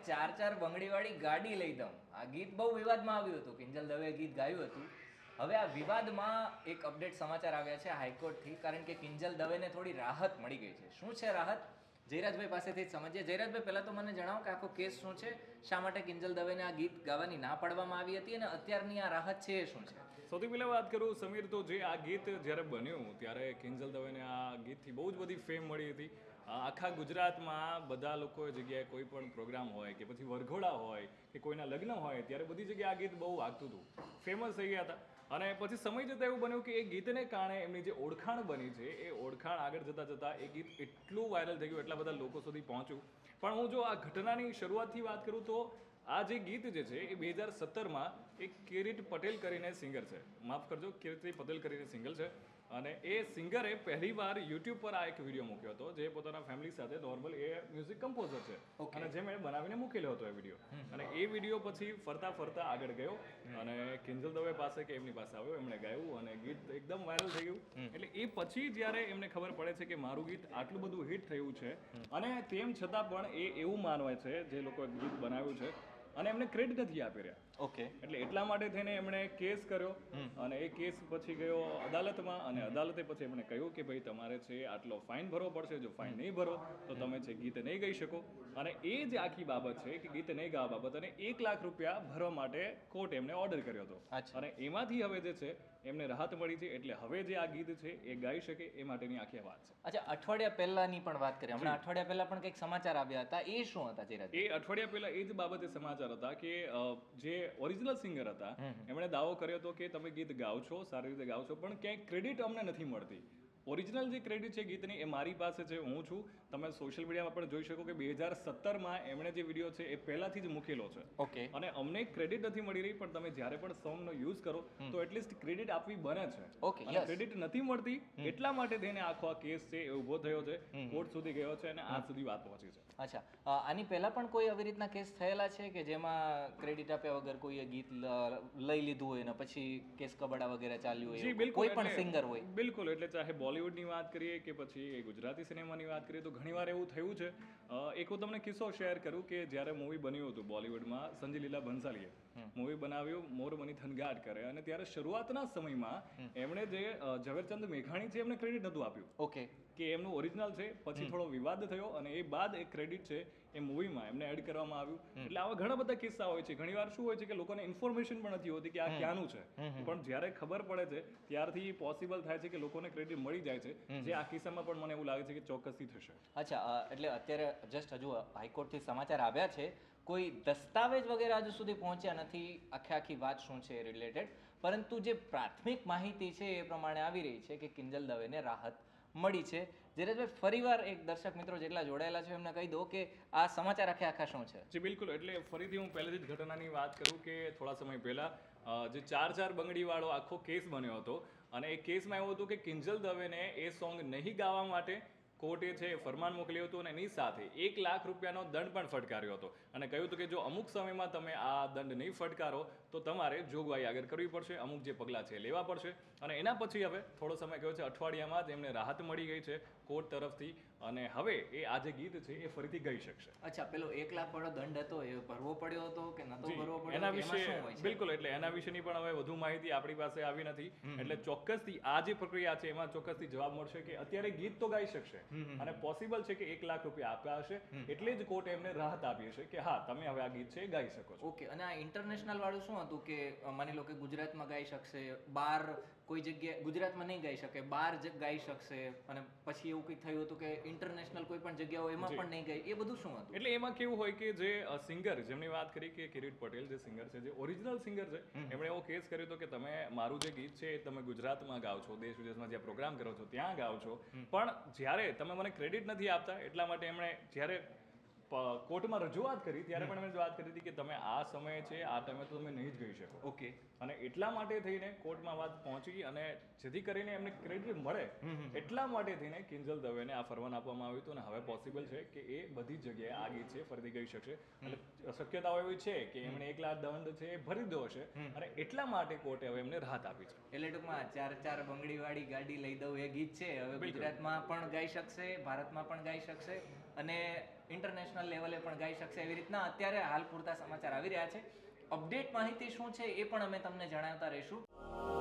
ચાર બંગડીવાળી ગાડી લઈ દઉં. આ ગીત બહુ વિવાદમાં આવ્યું હતું. કિંજલ દવે ગીત ગાયું હતું. હવે આ વિવાદમાં એક અપડેટ સમાચાર આવ્યા છે હાઈકોર્ટથી, કારણ કે કિંજલ દવેને થોડી રાહત મળી ગઈ છે. શું છે રાહત? જયરાજભાઈ પાસેથી જ સમજીએ. જયરાજભાઈ, પહેલા તો મને જણાવો કે આખો કેસ શું છે, શા માટે કિંજલ દવેને આ ગીત ગાવાની ના પાડવામાં આવી હતી અને અત્યારની આ રાહત છે એ શું છે? સૌથી પહેલા વાત કરું સમીર, તો જે આ ગીત જ્યારે બન્યું ત્યારે કિંજલ દવેને આ ગીતથી બહુ જ બધી ફેમ મળી હતી. આખા ગુજરાતમાં બધા લોકો જગ્યાએ કોઈ પણ પ્રોગ્રામ હોય કે પછી વરઘોડા હોય કે કોઈના લગ્ન હોય ત્યારે બધી જગ્યાએ આ ગીત બહુ વાગતું હતું, ફેમસ થઈ ગયા હતા. અને પછી સમય જતાં એવું બન્યું કે એ ગીતને કારણે એમની જે ઓળખાણ બની છે એ ઓળખાણ આગળ જતાં એ ગીત એટલું વાયરલ થઈ ગયું, એટલા બધા લોકો સુધી પહોંચ્યું. પણ હું જો આ ઘટનાની શરૂઆતથી વાત કરું તો આ જે ગીત જે છે એ 2017માં એક કિરીટ પટેલ કરીને સિંગર છે, માફ કરજો, કિરીટ પટેલ કરીને સિંગર છે. અને એ સિંગરે પહેલીવાર યુટ્યુબ પર આ એક વિડીયો મૂક્યો હતો, જે પોતાના ફેમિલી સાથે નોર્મલ એ મ્યુઝિક કમ્પોઝર છે અને જે મેં બનાવીને મૂકેલો હતો એ વિડીયો. અને એ વિડીયો પછી ફરતા આગળ ગયો અને કિંજલ દવે પાસે કે એમની પાસે આવ્યો, એમણે ગાયું અને ગીત એકદમ વાયરલ થઈ ગયું. એટલે એ પછી જ્યારે એમને ખબર પડે છે કે મારું ગીત આટલું બધું હિટ થયું છે અને તેમ છતાં પણ એ એવું માનવાય છે જે લોકો ગીત બનાવ્યું છે અને એમને ક્રેડિટ નથી આપી રહ્યા. ઓકે, એટલે એટલા માટે થઈને એમણે કેસ કર્યો અને એ કેસ પછી ગયો અદાલતમાં અને અદાલતે પછી એમણે કહ્યું કે ભાઈ તમારે છે આટલો ફાઇન ભરવો પડશે, જો ફાઇન નહીં ભરો તો તમે છે ગીત નહીં ગાઈ શકો. અને એ જે આખી બાબત છે કે ગીત નહીં ગાવા બાબત, અને 1 લાખ રૂપિયા ભરવા માટે કોર્ટે એમને ઓર્ડર કર્યો હતો. અને એમાંથી હવે જે છે એમને રાહત મળી છે, એટલે હવે જે આ ગીત છે એ ગાઈ શકે એ માટેની આખી વાત છે. અચ્છા, અઠવાડિયા પહેલાની પણ વાત કરીએ. હમણાં અઠવાડિયા પહેલા પણ કંઈક સમાચાર આવ્યા હતા, એ શું હતા જયરાજ? એ અઠવાડિયા પહેલા એ જ બાબતે સમાચાર હતા કે જે ઓરિજિનલ સિંગર હતા એમણે દાવો કર્યો હતો કે તમે ગીત ગાઓ છો, સારી રીતે ગાઓ છો, પણ ક્યાંય ક્રેડિટ અમને નથી મળતી. ઓરિજિનલ જે ક્રેડિટ છે ગીતની એ મારી પાસે છે, હું છું. તમે સોશિયલ મીડિયામાં પણ જોઈ શકો કે 2017માં એમણે જે વિડીયો છે એ પહેલાથી જ મૂકેલો છે. ઓકે, અને અમને ક્રેડિટ નથી મળી રહી, પણ તમે જ્યારે પણ સોંગનો યુઝ કરો તો એટલીસ્ટ ક્રેડિટ આપવી બને છે. ઓકે, અને ક્રેડિટ નથી મળતી, એટલા માટે થઈને આખો આ કેસ છે એ ઊભો થયો છે, કોર્ટ સુધી ગયો છે અને આજ સુધી વાત પહોંચી છે. અચ્છા, આની પહેલા પણ કોઈ આવી રીતના કેસ થયેલા છે કે જેમાં ક્રેડિટ આપ્યા વગર કોઈએ ગીત લઈ લીધું હોય ને પછી કેસ કબાડા વગેરે ચાલ્યું હોય, કોઈ પણ સિંગર હોય? બિલકુલ, એટલે ચાહે બોલિવૂડની વાત કરીએ કે પછી ગુજરાતી સિનેમાની વાત કરીએ તો ઘણીવાર એવું થયું છે. એક હું તમને કિસ્સો શેર કરું કે જ્યારે મૂવી બન્યું હતું બોલિવૂડમાં, સંજય લીલા ભંસાલીએ મૂવી બનાવ્યું મોર મની થનગાટ કરે, અને ત્યારે શરૂઆતના સમયમાં એમણે જે ઝવેરચંદ મેઘાણી છે એમને ક્રેડિટ નહોતું આપ્યું. ઓકે, કે એમનું ઓરિજિનલ છે. પછી થોડો વિવાદ થયો અને એ બાદ એક ક્રેડિટ છે એ મૂવીમાં એમને એડ કરવામાં આવ્યું. એટલે આવા ઘણા બધા કિસ્સા હોય છે. ઘણીવાર શું હોય છે કે લોકોને ઇન્ફોર્મેશન પણ નથી હોતી કે આ ક્યાંનું છે, પણ જ્યારે ખબર પડે છે ત્યારથી પોસિબલ થાય છે કે લોકોને ક્રેડિટ મળી જાય છે, જે આ કિસ્સામાં પણ મને એવું લાગે છે કે ચોક્કસથી થશે. અચ્છા, એટલે અત્યારે જસ્ટ હજુ હાઈકોર્ટથી સમાચાર આવ્યા છે, કોઈ દસ્તાવેજ વગેરે હજુ સુધી પહોંચ્યા નથી આખી વાત શું છે રિલેટેડ, પરંતુ જે પ્રાથમિક માહિતી છે એ પ્રમાણે આવી રહી છે કે કિંજલ દવેને રાહત મળી છે. ધીરજભાઈ, ફરીવાર એક દર્શક મિત્રો જેટલા જોડાયેલા છે એમને કહી દો કે આ સમાચાર આખા શું છે. જી બિલકુલ, એટલે ફરીથી હું પહેલેથી જ ઘટનાની વાત કરું કે થોડા સમય પહેલા જે ચાર બંગડીવાળો આખો કેસ બન્યો હતો અને એ કેસમાં એવું હતું કે કિંજલ દવેને એ સોંગ નહીં ગાવા માટે કોર્ટે છે ફરમાન મોકલ્યું હતું અને એની સાથે 1 લાખ રૂપિયાનો દંડ પણ ફટકાર્યો હતો અને કહ્યું હતું કે જો અમુક સમયમાં તમે આ દંડ નહીં ફટકારો તો તમારે જોગવાઈ આગળ કરવી પડશે, અમુક જે પગલાં છે એ લેવા પડશે. અને એના પછી હવે થોડો સમય ગયો છે, અઠવાડિયામાં જ એમને રાહત મળી ગઈ છે કોર્ટ તરફથી અને હવે એ આ જે ગીત છે એ ફરીથી ગાઈ શકશે. અચ્છા, પેલો 1 લાખ વાળો દંડ હતો એ ભરવો પડ્યો હતો કે નતો ભરવો પડ્યો? એના વિશે બિલકુલ, એટલે એના વિશેની પણ હવે વધુ માહિતી આપણી પાસે આવી નથી. એટલે ચોક્કસથી આ જે પ્રક્રિયા છે એમાં ચોક્કસથી જવાબ મળશે કે અત્યારે ગીત તો ગાઈ શકશે અને પોસિબલ છે કે 1 લાખ રૂપિયા આપ્યા હશે, એટલે જ કોર્ટે એમને રાહત આપી હશે કે હા તમે હવે આ ગીત છે ગાઈ શકો છો. ઓકે, અને આ ઇન્ટરનેશનલ વાળું શું હતું કે માની લો કે ગુજરાતમાં ગાઈ શકશે, બહાર કોઈ જગ્યાએ ગુજરાતમાં નહીં ગાઈ શકે, બહાર જ ગાઈ શકશે, અને પછી એવું કંઈક થયું હતું કે ઇન્ટરનેશનલ કોઈ પણ જગ્યાઓ એમાં પણ નહીં ગાઈ, એ બધું શું હતું? એટલે એમાં કેવું હોય કે જે સિંગર જેમની વાત કરી કે કિરીટ પટેલ જે સિંગર છે, જે ઓરિજિનલ સિંગર છે, એમણે એવો કેસ કર્યો હતો કે તમે મારું જે ગીત છે એ તમે ગુજરાતમાં ગાઓ છો, દેશ વિદેશમાં જ્યાં પ્રોગ્રામ કરો છો ત્યાં ગાઓ છો, પણ જ્યારે તમે મને ક્રેડિટ નથી આપતા, એટલા માટે એમણે જ્યારે કોર્ટમાં રજૂઆત કરી ત્યારે પણ એમણે વાત કરી હતી કે તમે આ સમયે છે આ ટાઈમે તો તમે નહીં જ ગઈ શકો. ઓકે, અને એટલા માટે થઈને કોર્ટમાં વાત પહોંચી અને જેથી કરીને એમને ક્રેડિટ મળે એટલા માટે થઈને કિંજલ દવેને આ ફરમાન આપવામાં આવ્યું હતું અને હવે પોસિબલ છે કે એ બધી જગ્યાએ આ ગીત છે ફરીથી ગઈ શકશે. એટલે શક્યતાઓ એવી છે કે એમણે 1 લાખ દંડ છે એ ભરી દો હશે અને એટલા માટે કોર્ટે હવે એમને રાહત આપી છે. એટલે ટૂંકમાં ચાર બંગડીવાળી ગાડી લઈ દઉં એ ગીત છે હવે ગુજરાતમાં પણ ગાઈ શકશે, ભારતમાં પણ ગાઈ શકશે અને ઇન્ટરનેશનલ લેવલે પણ ગાઈ શકશે. એવી રીતના અત્યારે હાલ પૂરતા સમાચાર આવી રહ્યા છે. અપડેટ માહિતી શું છે એ પણ અમે તમને જણાવતા રહીશું.